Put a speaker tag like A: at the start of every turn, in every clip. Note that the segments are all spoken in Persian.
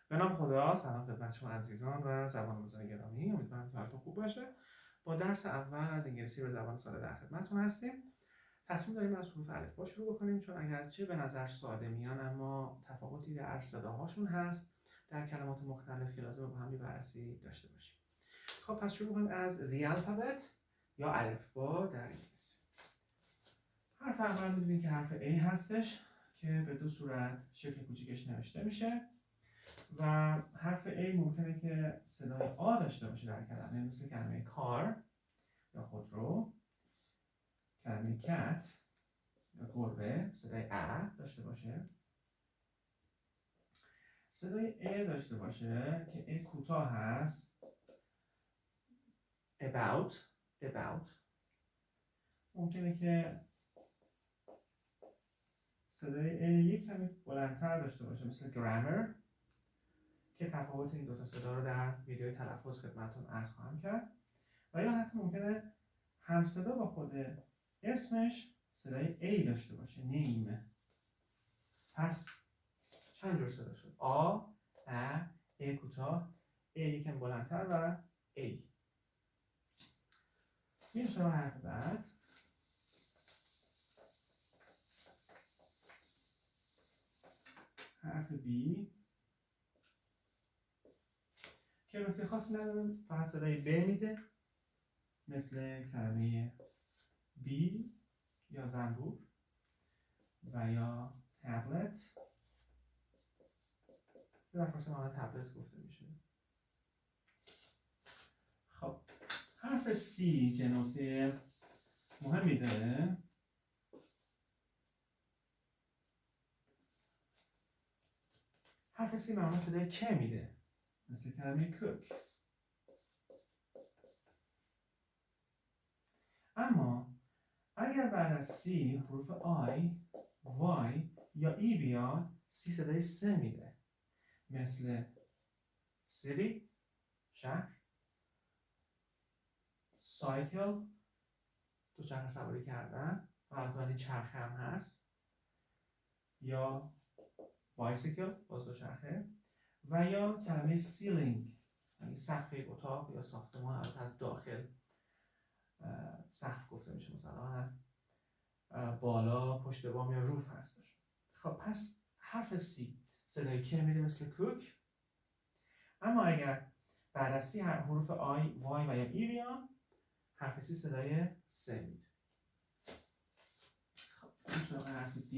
A: به نام خدا. سلام خدمت شما عزیزان و زبان‌آموزان گرامی. امیدوارم که حالتون خوب باشه. با درس اول از انگلیسی به زبان ساده در خدمتتون هستیم. تصمیم داریم از حروف الفبا شروع بکنیم، چون اگرچه به نظر ساده میان اما تفاوتی در صداهاشون هست در کلمات مختلف که لازمه با هم بررسی داشته باشیم. خب پس شروع کنیم از the alphabet یا الفبا در انگلیسی. حرف اول می‌بینید که حرف A هستش که به دو صورت شکل کوچیکش نوشته میشه و حرف A ممکنه که صدای آ داشته باشه در کلمه، مثل کلمه کار یا خودرو، کلمه کت یا گربه صدای ا داشته باشه، صدای ا داشته باشه که ا کوتاه هست، about ممکنه که صدای ا یک کمی بلندتر داشته باشه، مثل grammar که تفاوت این دو تا صدا رو در ویدیوی تلفظ خدمتتون عرض خواهم کرد. و یا حتی ممکنه همصدا با خود اسمش صدای A داشته باشه، name. پس چند جور صدا شد؟ آ، ا کوتاه، A یکم بلندتر و A. میریم سراغ حرف بعد. حرف B که نکته خاصی نداره، فقط صدای ب میده، مثل کلمه بی یا زنبور و یا تبلت. در فارسی معنا تبلت گفته میشه. خب حرف C که نکته مهمی داره، حرف C معمولا صدای ک میده، مثل کلمه cook. اما اگر بعد از C حروف I، Y یا E بیاد، C صدای س میده، مثل city شهر، cycle دوچرخه سواری کردن و البته چرخه هم هست، یا bicycle باز دوچرخه، و یا کلمه ceiling یعنی سقف اتاق یا ساختمان، البته از داخل سقف گفته میشه، مثلا از بالا پشت بام یا روف هستش. خب پس حرف C صدای که میده، مثل کوک. اما اگر بعد از C حروف I، Y و یا E بیان، حرف C صدای س میده. خب این سراغ حرف D.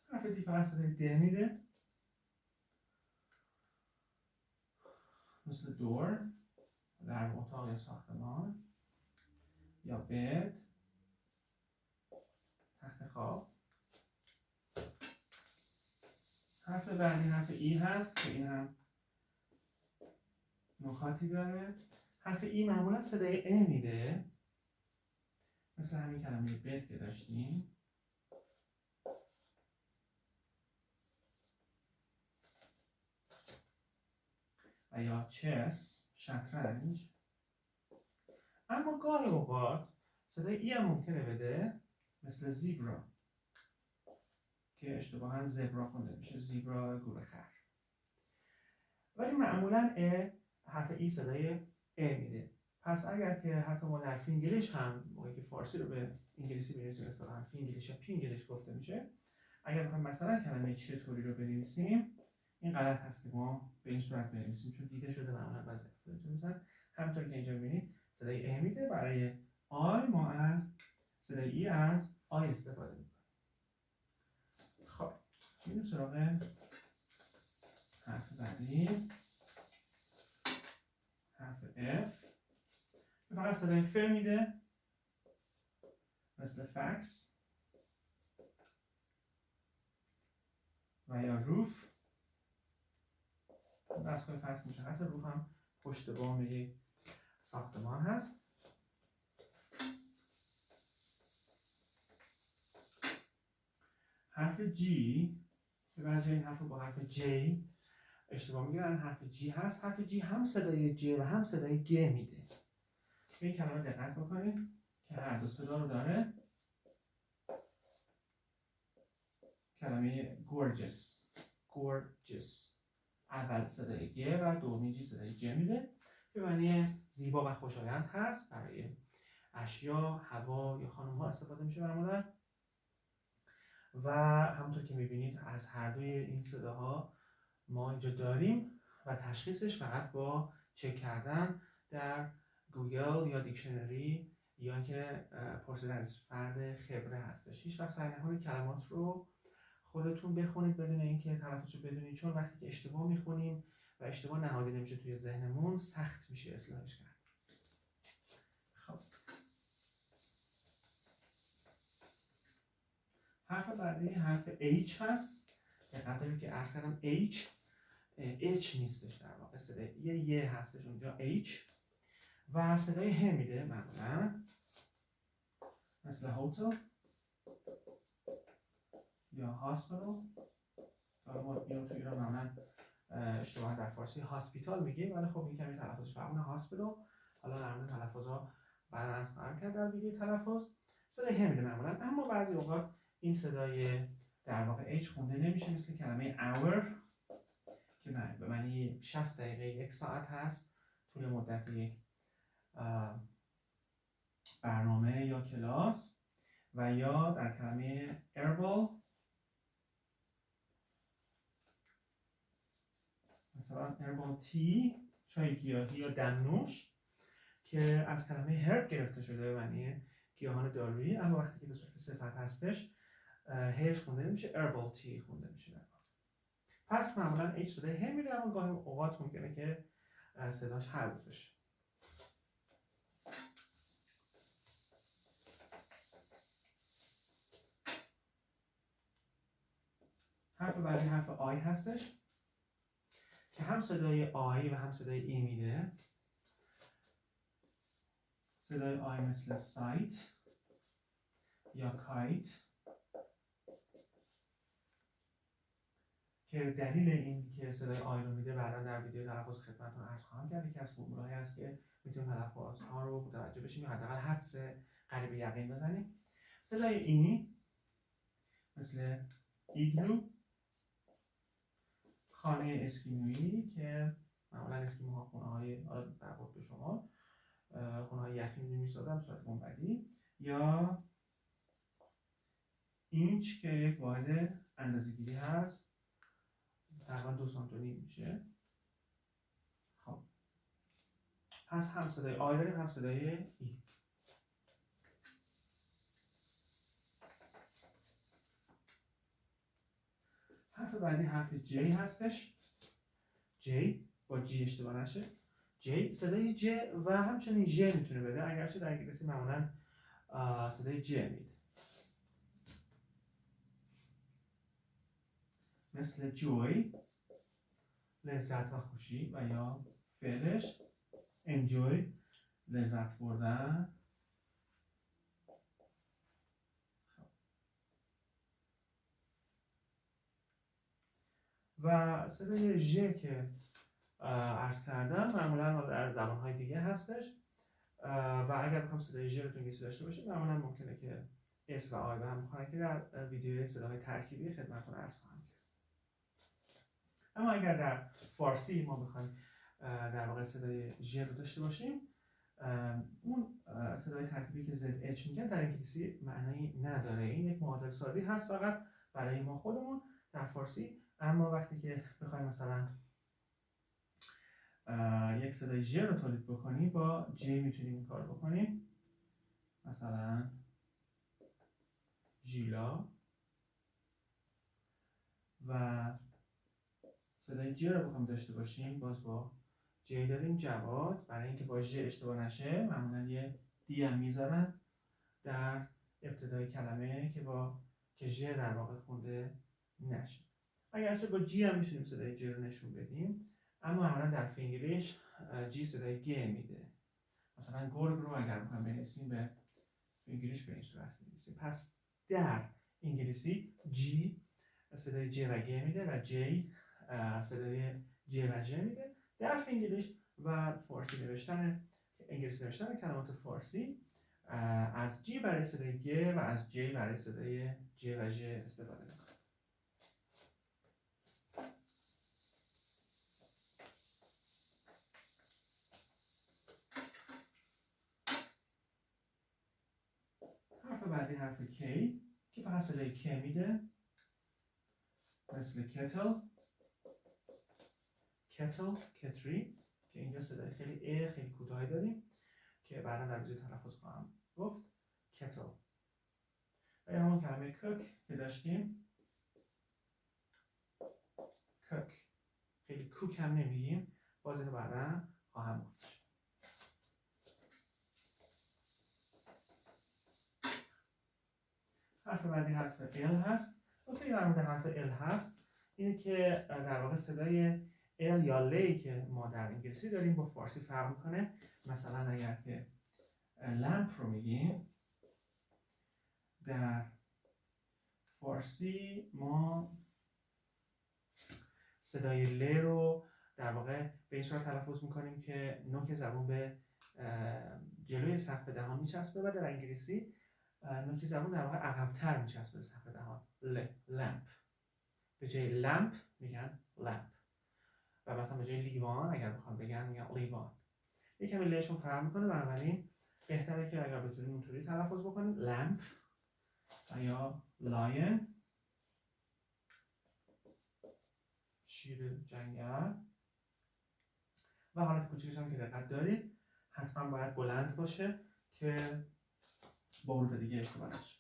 A: حرف D فقط صدای د میده، مثل دور در اتاق یا ساختمان، یا بد تخت خواب. حرف بعدی حرف ای هست که این هم نکاتی داره. حرف ای معمولا صدای ا میده، مثل همین کلمه بد که داشتیم. و یا چس شطرنج. اما گاهی اوقات صدای ای هم ممکنه بده، مثل زیبرا که اشتباهاً زبرا خونده میشه، زیبرا گورخر. ولی معمولاً حرف ای صدای ا میده. پس اگر که حتی ما در فینگلیش هم موقعی که فارسی رو به انگلیسی بنویسیم، اصطلاحاً فینگلیش یا پینگلیش گفته میشه، اگر بخوایم مثلا کلمه چطوری رو بنویسیم، این غلط هست که ما به این صورت بنویسیم، چون دیده شده معمولاً بعضی افراد همونطور که اینجا می‌بینید صدای ا میده. برای آی ما از صدای ای از آی استفاده می‌کنیم. خب میریم سراغ حرف بعدی، حرف F که فقط صدای ف میده، مثل فکس و یا روف. دستگاه فکس مشخص، روف هم پشت بام یک ساختمان هست. حرف G که بعضی این حرف رو با حرف J اشتباه میگیرن، حرف G هست. حرف G هم صدای J و هم صدای G میده. به این کلمه دقت بکنید که هر دو صدا رو داره. کلمه gorgeous اول صدای گ و دومی جی صدای ج میده که معنی زیبا و خوشایند هست. برای اشیا، هوا یا خانم ها استفاده میشه معمولا. و همونطور که میبینید از هر دوی این صداها ما اینجا داریم و تشخیصش فقط با چک کردن در گوگل یا دیکشنری یا که پرسیدن از فرد خبره هستش. هیچ وقت سعی نکنید کلمات رو خودتون بخونید بدون اینکه تلفظش رو بدونید، چون وقتی که اشتباه میخونیم و اشتباه نهادی نمیشه توی ذهنمون سخت میشه اصلاحش کرد. خب حرف بعدی حرف H هست. دقت دارید که عرض کردم H نیستش، در واقع صدای یه هستش اونجا H و صدای ه میده معمولا، مثل هتل یا هاسپیتال. ما اینو تو ایران معمولا اشتباها در فارسی هاسپیتال میگیم، ولی خب این کمی تلفظش فرق کنه هاسپیتال. حالا در مورد تلفظا بعدا از خواهم کرد در ویدیو تلفظ. صدای ه میده معمولا، اما بعضی اوقات این صدای در واقع H خونده نمیشه، مثل کلمه hour که به معنی 60 دقیقه، 1 ساعت هست، طول مدت یک برنامه یا کلاس. و یا در کلمه herbal مثلا herbal tea، چای گیاهی یا دمنوش که از کلمه herb گرفته شده به معنی گیاهان دارویی، اما وقتی که به صورت صفت هستش هش خونده نمیشه، herbal tea خونده میشه. پس معمولا H صدای ه میده، اما گاهی اوقات ممکنه که صداش حذف بشه. حرف بعدی حرف آی هستش که هم صدای آی و هم صدای ای میده. صدای آی مثل سایت یا کایت که دلیل این که صدای آی رو میده بعدا در ویدیو تلفظ خدمتتون عرض خواهم کرد. یکی از فرمول‌هایی هست که میتونیم تلفظها رو متوجه بشیم یا حداقل حدس قریب یقین بزنیم. صدای ای مثل ایگلو، خانه اسکیمویی که معمولا اسکیموها خونه‌های در قطب شمال خونه‌های یخی می‌سازن به صورت گنبدی، یا اینچ که یک واحد اندازه‌گیری هست، تقریبا 2 سانتی میشه. خب پس هم صدای آی داریم هم صدای ای. حرف بعدی حرف J هستش. J با جی اشتباه نشه. J صدای J و همچنین ژ میتونه بده، اگرچه در انگلیسی معمولا صدای J میده، مثل joy لذت و خوشی و یا فعلش enjoy لذت بردن. و صدای ژ که عرض کردم معمولا در زبان‌های دیگه هستش و اگر بخوام صدای ژ رو تو انگلیسی داشته باشیم معمولا ممکنه که اس و آی به هم بخورن که در ویدیوی صداهای ترکیبی خدمتتون عرض خواهم کرد. اما اگر در فارسی ما بخوایم در واقع صدای ژ رو داشته باشیم، اون صدای ترکیبی که زد اچ میگن در انگلیسی معنی نداره. این یک معادل سازی هست فقط برای ما خودمون در فارسی. اما وقتی که بخوایم مثلا یک صدای ژ رو تولید بکنیم، با جی میتونیم این کار بکنیم، مثلا ژیلا. و صدای ج رو بخوام داشته باشیم، باز با جی داریم جواد. برای اینکه با ژ اشتباه نشه معمولا یه دی هم میذارن در ابتدای کلمه که ژ در واقع خونده نشه. اگرچه با جی هم میتونیم صدای ج رو نشون بدیم، اما معمولا در فینگلیش جی صدای گ میده. مثلا گرگ رو اگر بخوام بنویسیم به فینگلیش به این صورت می‌نویسیم. پس در انگلیسی جی صدای ج و گ میده و جی صدای ج و ژ میده. در فینگلیش و فارسی نوشتن، انگلیسی نوشتن کلمات فارسی از جی برای صدای گ و از جی برای صدای ج و ژ استفاده میکنه. بعدی حرف K که فقط صدای K میده، مثل kettle، کتری که اینجا صدای خیلی خیلی کوتاهی داریم که بعدا در ویدیو تلفظ خواهم گفت. kettle. و همون کلمه cook که داشتیم، cook، خیلی کوک هم نمیگیم، باز اینو بعدا خواهم گفت. حرف بعدی حرف L هست. نکته در مورد حرف L هست اینه که در واقع صدای L یا لی که ما در انگلیسی داریم با فارسی فرق میکنه. مثلا اگر که لمپ رو میگیم، در فارسی ما صدای ل رو در واقع به این صورت تلفظ میکنیم که نوک زبون به جلوی سقف دهان میچسبه و در انگلیسی نوک زبون در واقع عقب‌تر میچسبه به سقف دهان. لمپ. به جای لمپ میگن لمپ. و مثلا به جای لیوان اگر بخوام بگن میگن لیوان. یکم لشون فرق میکنه، بنابراین بهتره که اگر بتونیم اونطوری تلفظ بکنیم لمپ یا لاین، شیر جنگل. و حالت کوچیکش هم که دقت دارید حتما باید بلند باشه که با حروف دیگه اشتباه نشه.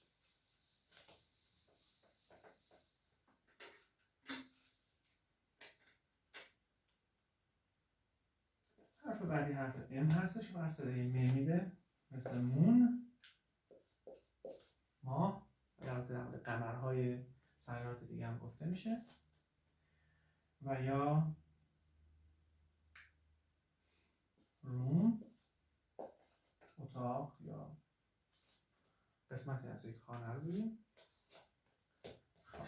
A: حرف بعدی حرف ام هستش و صدای م میده، مثل مون، ماه، البته در مورد قمرهای سیارات دیگه هم گفته میشه. و یا روم، اتاق یا قسمتی از یک خانه رو بگیم. خب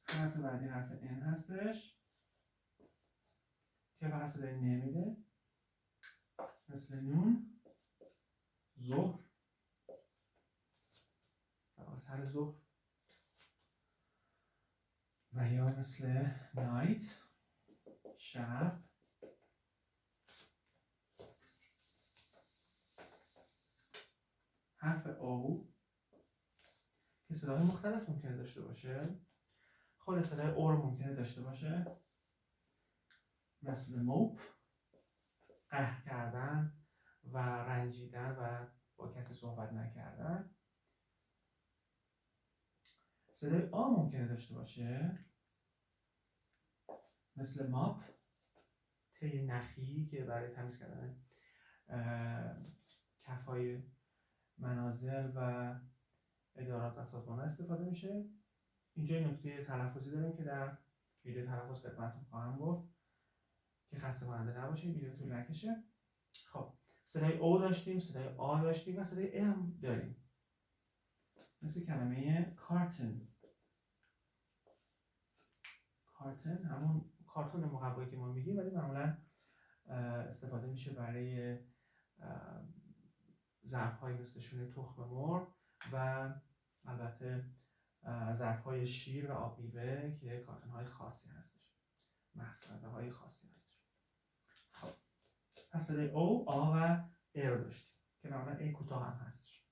A: حرف بعدی حرف ان هستش که فقط صدای نمیده، مثل نون، ظهر، سر ظهر. و یا مثل نایت، شب. حرف او که صدای مختلف ممکنه داشته باشه، خود صدای او رو ممکنه داشته باشه، مثل موپ، قهر کردن و رنجیدن و با کسی صحبت نکردن. صدای آ ممکنه داشته باشه، مثل ماپ، تی نخی که برای تمیز کردن کف‌های منازل و ادارات و سازمان‌ها استفاده میشه. اینجا نکته تلفظی داریم که در ویدیو تلفظ خدمتتون خواهم گفت که خسته کننده نباشه، ویدیو طول نکشه. خب صدای او داشتیم، صدای آ داشتیم و صدای ام داریم، مثل کلمه کارتون. کارتون همون کارتون مقوایی که ما میگیم، ولی معمولا استفاده میشه برای ظرف‌های مثل شونه تخم مرغ و البته ظرف‌های شیر و آب میوه که کارتون‌های خاصی هستش، محفظه‌های خاصی هستش. خب پس صدای او، آ و ا رو داشتیم که معمولا ای کوتاه هم هستش.